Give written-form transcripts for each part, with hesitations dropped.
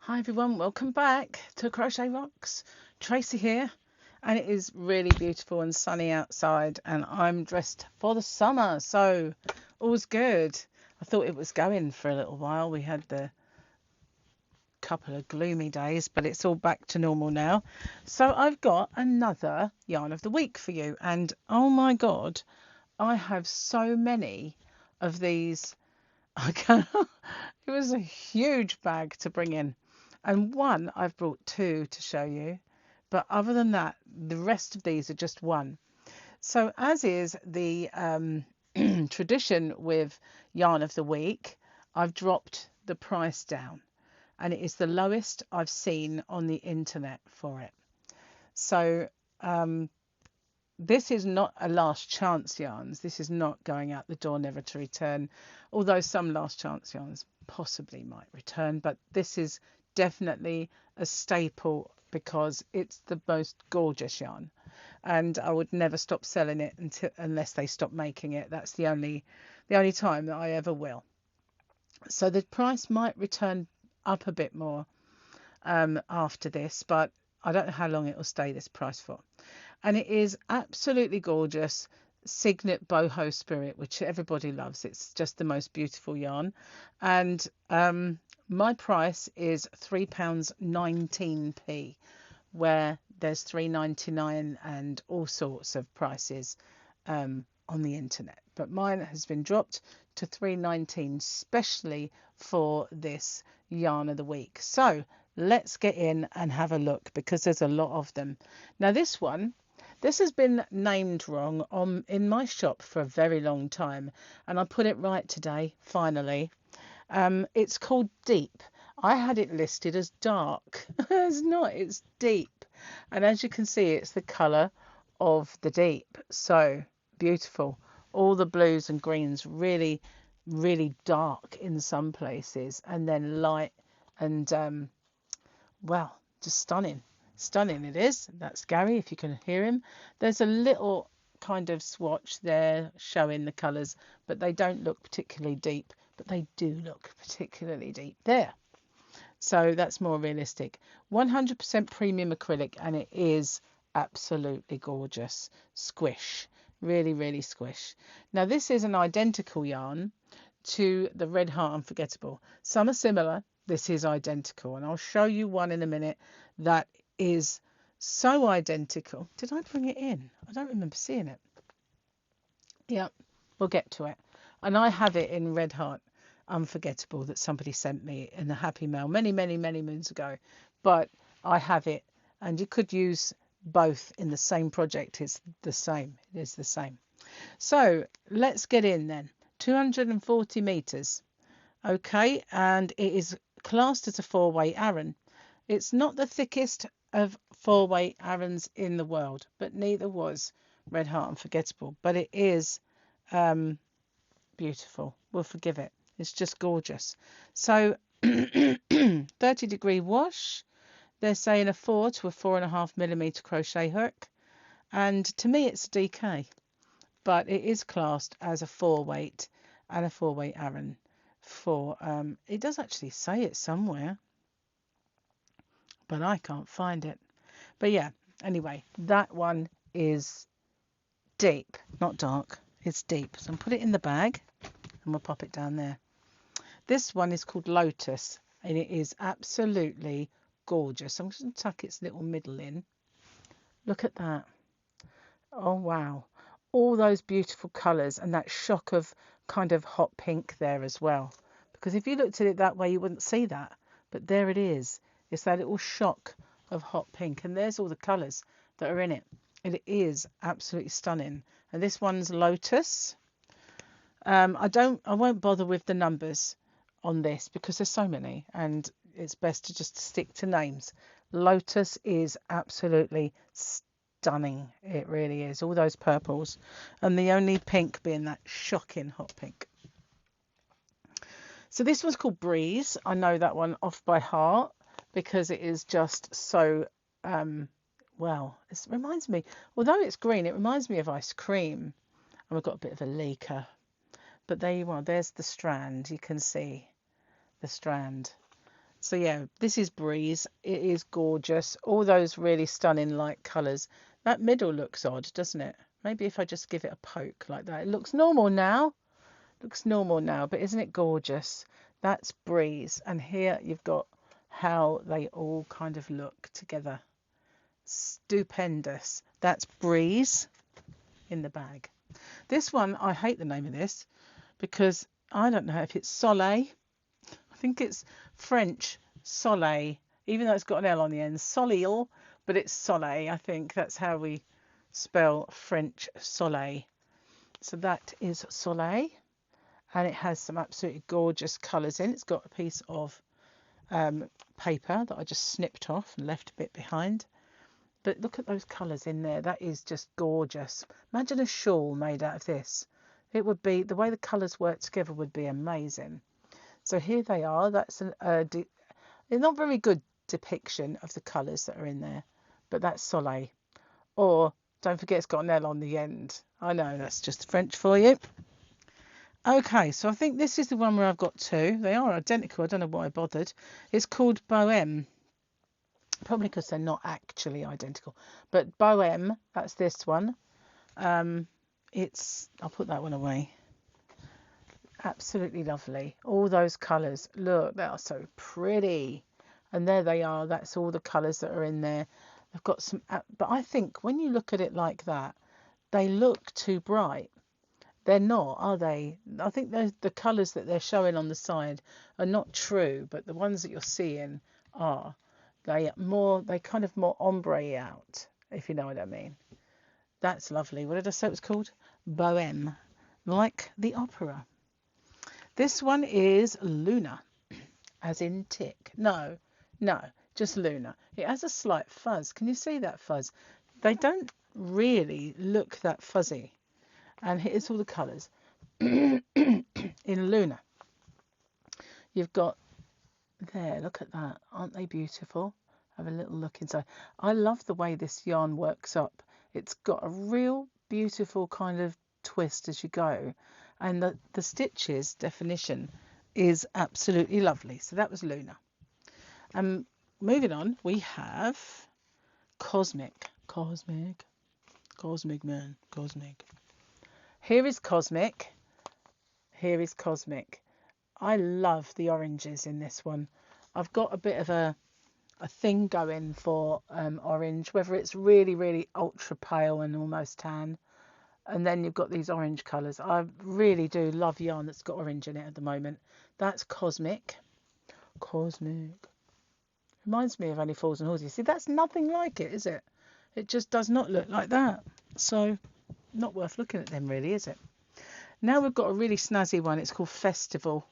Hi everyone, welcome back to Crochet Rocks. Tracy here, and it is really beautiful and sunny outside, and I'm dressed for the summer, so all's good. I thought it was going for a little while. We had the couple of gloomy days, but it's all back to normal now. So I've got another yarn of the week for you, and oh my god, I have so many of these. It was a huge bag to bring in. And one, I've brought two to show you. But other than that, the rest of these are just one. So as is the tradition with Yarn of the Week, I've dropped the price down. And it is the lowest I've seen on the internet for it. So this is not a last chance yarns. This is not going out the door never to return. Although some last chance yarns possibly might return. But this is definitely a staple because it's the most gorgeous yarn, and I would never stop selling it unless they stop making it. That's the only time that I ever will. So the price might return up a bit more after this, but I don't know how long it will stay this price for. And it is absolutely gorgeous. Cygnet Boho Spirit, which everybody loves. It's just the most beautiful yarn. And my price is £3.19, where there's £3.99 and all sorts of prices on the internet. But mine has been dropped to £3.19, especially for this yarn of the week. So let's get in and have a look, because there's a lot of them. Now this has been named wrong in my shop for a very long time, and I put it right today, finally. It's called Deep. I had it listed as dark. It's not, it's deep. And as you can see, it's the colour of the deep. So beautiful. All the blues and greens really, really dark in some places, and then light and, well, just stunning. Stunning it is. That's Gary, if you can hear him. There's a little kind of swatch there showing the colours, but they don't look particularly deep, but they do look particularly deep there. So that's more realistic. 100% premium acrylic, and it is absolutely gorgeous. Squish. Really, really squish. Now this is an identical yarn to the Red Heart Unforgettable. Some are similar. This is identical, and I'll show you one in a minute that is so identical. Did I bring it in? I don't remember seeing it. Yeah, we'll get to it. And I have it in Red Heart Unforgettable that somebody sent me in the Happy Mail many, many, many moons ago. But I have it, and you could use both in the same project. It's the same. It is the same. So let's get in then. 240 meters. Okay, and it is classed as a 4-way Aran. It's not the thickest of 4-way Arans in the world, but neither was Red Heart Unforgettable. But it is beautiful. We'll forgive it. It's just gorgeous. So 30-degree wash. They're saying a 4 to a 4.5 millimeter crochet hook. And to me, it's a DK, but it is classed as a 4-weight and a 4-way Aran. It does actually say it somewhere, but I can't find it. But yeah, anyway, that one is deep, not dark. It's deep. So I'll put it in the bag and we'll pop it down there. This one is called Lotus, and it is absolutely gorgeous. I'm just going to tuck its little middle in. Look at that. Oh, wow. All those beautiful colours, and that shock of kind of hot pink there as well. Because if you looked at it that way, you wouldn't see that. But there it is. It's that little shock of hot pink. And there's all the colours that are in it. It is absolutely stunning. And this one's Lotus. I won't bother with the numbers on this because there's so many, and it's best to just stick to names. Lotus is absolutely stunning. It really is. All those purples, and the only pink being that shocking hot pink. So this one's called Breeze. I know that one off by heart because it is just so well, it reminds me, although it's green, it reminds me of ice cream. And we've got a bit of a leaker, but there you are. There's the strand. You can see the strand. So yeah, this is Breeze. It is gorgeous. All those really stunning light colours. That middle looks odd, doesn't it? Maybe if I just give it a poke like that. It looks normal now. Looks normal now, but isn't it gorgeous? That's Breeze. And here you've got how they all kind of look together. Stupendous. That's Breeze in the bag. This one, I hate the name of this because I don't know if it's Soleil. I think it's French Soleil, even though it's got an L on the end. Soleil, but it's Soleil. I think that's how we spell French Soleil. So that is Soleil, and it has some absolutely gorgeous colours in. It's got a piece of paper that I just snipped off and left a bit behind. But look at those colours in there. That is just gorgeous. Imagine a shawl made out of this. It would be, the way the colours work together would be amazing. So here they are. That's a not very good depiction of the colours that are in there, but that's Soleil. Or don't forget it's got an L on the end. I know, that's just French for you. Okay, so I think this is the one where I've got two. They are identical. I don't know why I bothered. It's called Bowm. Probably because they're not actually identical. But Bowm, that's this one. I'll put that one away. Absolutely lovely. All those colours. Look, they are so pretty. And there they are. That's all the colours that are in there. They've got some... But I think when you look at it like that, they look too bright. They're not, are they? I think the colours that they're showing on the side are not true, but the ones that you're seeing are. They kind of more ombre out, if you know what I mean. That's lovely. What did I say it was called? Bowm, like the opera. This one is Luna, as in tick. No, just Luna. It has a slight fuzz. Can you see that fuzz? They don't really look that fuzzy. And here's all the colours. In Luna, you've got there, look at that. Aren't they beautiful? Have a little look inside. I love the way this yarn works up. It's got a real beautiful kind of twist as you go. And the stitches definition is absolutely lovely. So that was Luna. Moving on, we have Cosmic. Cosmic Man. Cosmic. Here is Cosmic. Here is Cosmic. I love the oranges in this one. I've got a bit of a thing going for orange, whether it's really, really ultra pale and almost tan. And then you've got these orange colours. I really do love yarn that's got orange in it at the moment. That's Cosmic. Cosmic. Reminds me of Only Fools and Horses. See, that's nothing like it, is it? It just does not look like that. So, not worth looking at them really, is it? Now we've got a really snazzy one. It's called Festival.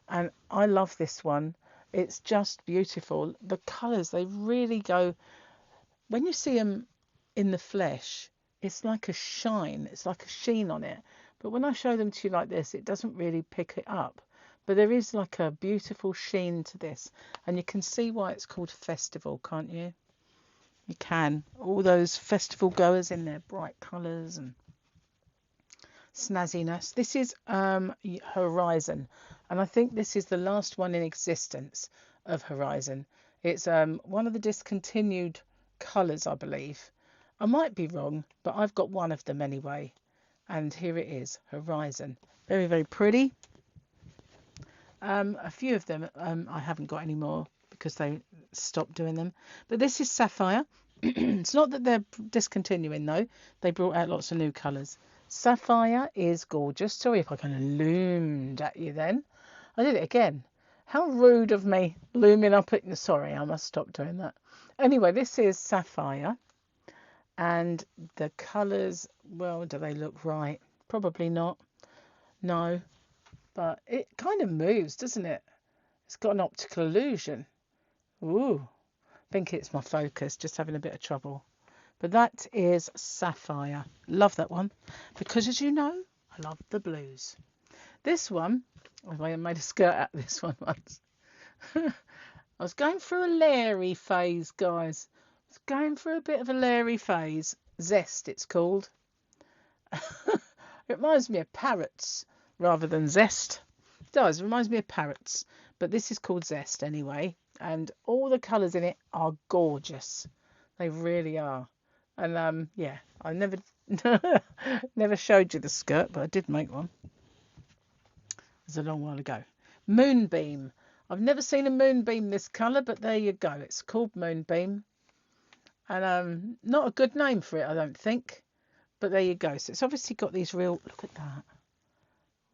And I love this one. It's just beautiful. The colours, they really go... When you see them in the flesh, it's like a shine. It's like a sheen on it. But when I show them to you like this, it doesn't really pick it up. But there is like a beautiful sheen to this. And you can see why it's called Festival, can't you? You can. All those festival goers in their bright colours and snazziness. This is Horizon. And I think this is the last one in existence of Horizon. It's one of the discontinued colours, I believe. I might be wrong, but I've got one of them anyway. And here it is, Horizon. Very, very pretty. A few of them I haven't got any more because they stopped doing them. But this is Sapphire. It's not that they're discontinuing though. They brought out lots of new colours. Sapphire is gorgeous. Sorry if I kind of loomed at you then. I did it again. How rude of me looming up at you. Sorry, I must stop doing that. Anyway, this is Sapphire. And the colours, well, do they look right? Probably not. No. But it kind of moves, doesn't it? It's got an optical illusion. Ooh. I think it's my focus, just having a bit of trouble. But that is Sapphire. Love that one. Because as you know, I love the blues. This one, I made a skirt out of this one once. I was going through a Larry phase, guys. I was going through a bit of a Larry phase. Zest, it's called. It reminds me of parrots rather than Zest. It does. It reminds me of parrots. But this is called Zest anyway. and all the colours in it are gorgeous. They really are. And yeah, I never never showed you the skirt, but I did make one. It was a long while ago. Moonbeam. I've never seen a moonbeam this colour, but there you go. It's called Moonbeam. And not a good name for it, I don't think. But there you go. So it's obviously got these real, look at that,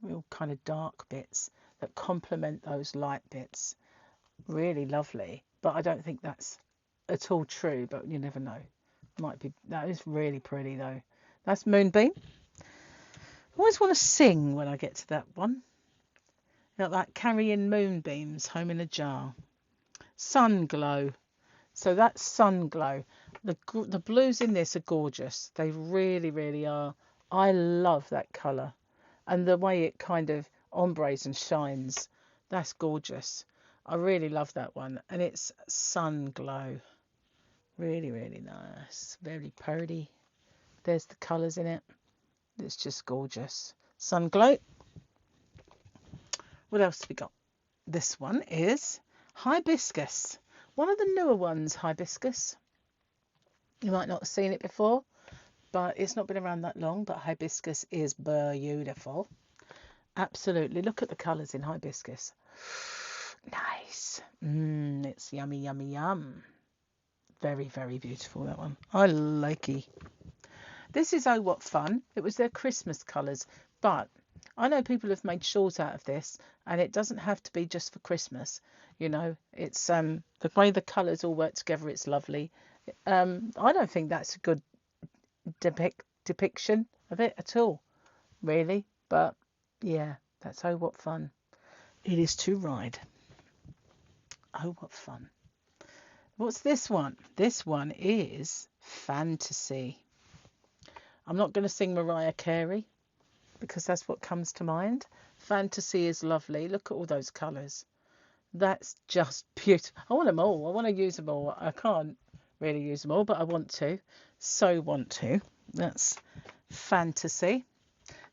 real kind of dark bits that complement those light bits. Really lovely. But I don't think that's at all true, but you never know. Might be. That is really pretty though. That's Moonbeam. I always want to sing when I get to that one. Like that, carrying moonbeams home in a jar. Sun Glow. So that's Sun Glow. The blues in this are gorgeous. They really, really are. I love that colour. And the way it kind of ombres and shines. That's gorgeous. I really love that one. And it's Sun Glow. Really, really nice. Very pretty. There's the colours in it. It's just gorgeous. Sun Glow. What else have we got? This one is Hibiscus. One of the newer ones, Hibiscus. You might not have seen it before, but it's not been around that long. But Hibiscus is beautiful. Absolutely. Look at the colours in Hibiscus. Nice. It's yummy, yummy, yum. Very, very beautiful, that one. I like it. This is Oh What Fun. It was their Christmas colours, but I know people have made shawls out of this, and it doesn't have to be just for Christmas. You know, it's the way the colours all work together. It's lovely. I don't think that's a good depiction of it at all, really. But yeah, that's Oh What Fun. It is to ride. Oh, what fun. What's this one? This one is Fantasy. I'm not going to sing Mariah Carey because that's what comes to mind. Fantasy is lovely. Look at all those colours. That's just beautiful. I want them all. I want to use them all. I can't really use them all, but I want to. So want to. That's Fantasy.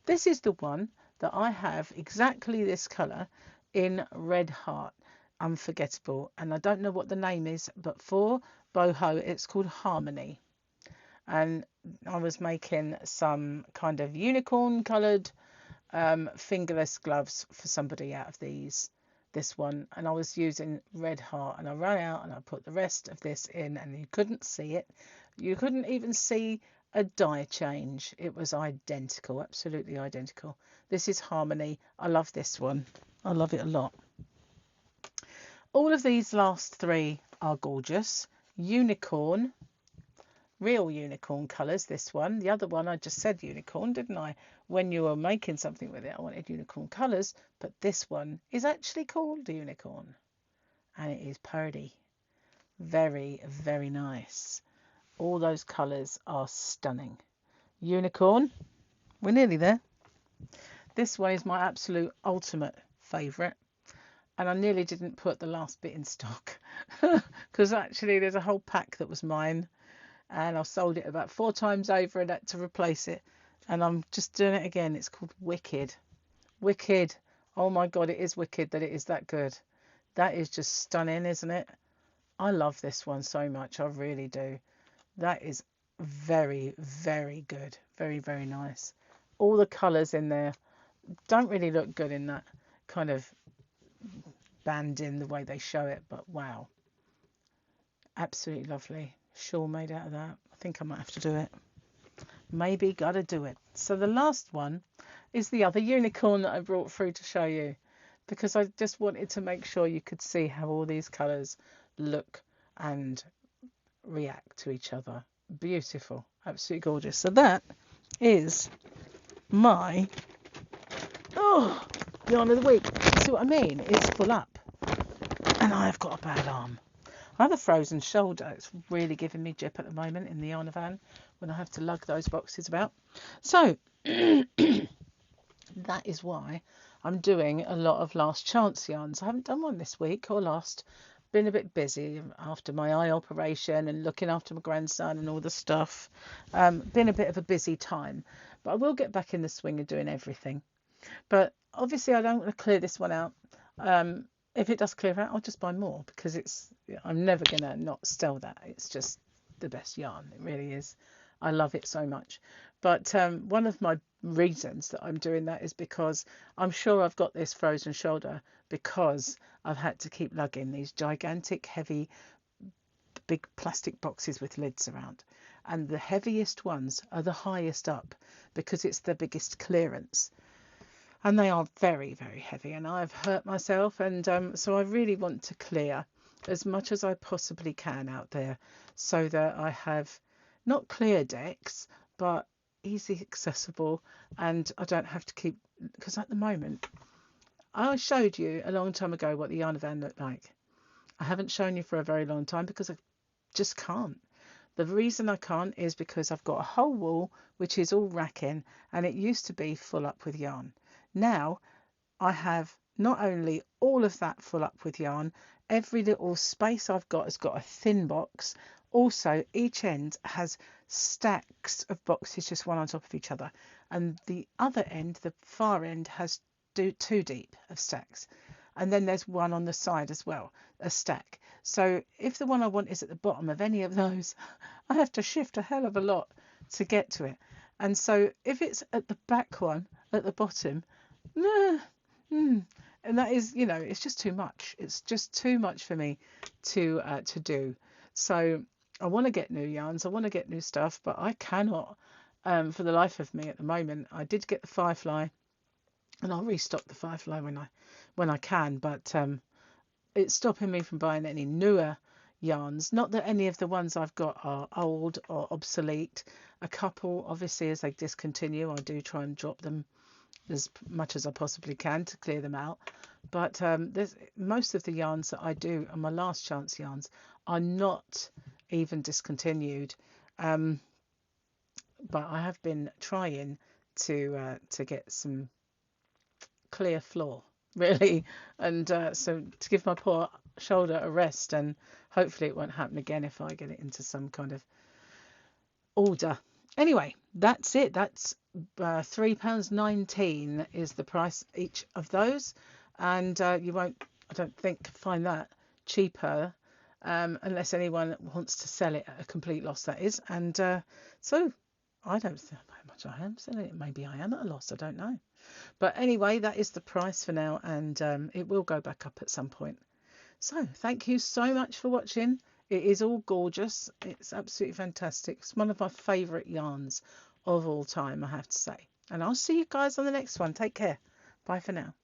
This is the one that I have exactly this colour in Red Heart. Unforgettable, and I don't know what the name is, but for boho it's called Harmony. And I was making some kind of unicorn coloured fingerless gloves for somebody out of this one, and I was using Red Heart, and I ran out and I put the rest of this in, and you couldn't see it. You couldn't even see a dye change. It was identical, absolutely identical. This is Harmony. I love this one. I love it a lot. All of these last three are gorgeous. Unicorn, real unicorn colours, this one. The other one, I just said unicorn, didn't I? When you were making something with it, I wanted unicorn colours, but this one is actually called unicorn. And it is pretty. Very, very nice. All those colours are stunning. Unicorn, we're nearly there. This one is my absolute ultimate favourite. And I nearly didn't put the last bit in stock because actually there's a whole pack that was mine, and I've sold it about 4 times over and had to replace it. And I'm just doing it again. It's called Wicked. Wicked. Oh my God, it is wicked that it is that good. That is just stunning, isn't it? I love this one so much. I really do. That is very, very good. Very, very nice. All the colours in there don't really look good in that kind of band in the way they show it, but wow, absolutely lovely. Shawl made out of that. I think I might have to do it. Maybe gotta do it. So the last one is the other unicorn that I brought through to show you, because I just wanted to make sure you could see how all these colours look and react to each other. Beautiful, absolutely gorgeous. So that is my yarn of the week. You see what I mean? It's full up. And I've got a bad arm. I have a frozen shoulder. It's really giving me jip at the moment in the yarn van when I have to lug those boxes about. So that is why I'm doing a lot of last chance yarns. I haven't done one this week or last. Been a bit busy after my eye operation and looking after my grandson and all the stuff. Been a bit of a busy time, but I will get back in the swing of doing everything. But obviously I don't want to clear this one out. if it does clear out, I'll just buy more, because I'm never gonna not sell that. It's just the best yarn. It really is. I love it so much. But one of my reasons that I'm doing that is because I'm sure I've got this frozen shoulder because I've had to keep lugging these gigantic, heavy, big plastic boxes with lids around. And the heaviest ones are the highest up because it's the biggest clearance. And they are very, very heavy, and I've hurt myself. And so I really want to clear as much as I possibly can out there, so that I have not clear decks, but easy accessible, and I don't have to keep, because at the moment, I showed you a long time ago what the yarn van looked like. I haven't shown you for a very long time because I just can't. The reason I can't is because I've got a whole wall which is all racking, and it used to be full up with yarn. Now I have not only all of that full up with yarn, every little space I've got has got a thin box. Also, each end has stacks of boxes, just one on top of each other, and the other end, the far end, has two deep of stacks, and then there's one on the side as well, a stack. So if the one I want is at the bottom of any of those, I have to shift a hell of a lot to get to it. And so if it's at the back one at the bottom, and that is, you know, it's just too much. It's just too much for me to do. So I want to get new yarns, I want to get new stuff, but I cannot for the life of me at the moment. I did get the Firefly, and I'll restock the Firefly when I can, but it's stopping me from buying any newer yarns. Not that any of the ones I've got are old or obsolete. A couple, obviously, as they discontinue, I do try and drop them as much as I possibly can to clear them out. But there's most of the yarns that I do, and my last chance yarns, are not even discontinued. But I have been trying to get some clear floor, really, and so to give my poor shoulder a rest, and hopefully it won't happen again if I get it into some kind of order. Anyway, that's it. That's £3.19 is the price each of those, and you won't, I don't think, find that cheaper unless anyone wants to sell it at a complete loss, that is. And so I don't know how much I am selling it. Maybe I am at a loss, I don't know. But anyway, that is the price for now, and it will go back up at some point. So thank you so much for watching. It is all gorgeous. It's absolutely fantastic. It's one of my favourite yarns of all time, I have to say. And I'll see you guys on the next one. Take care. Bye for now.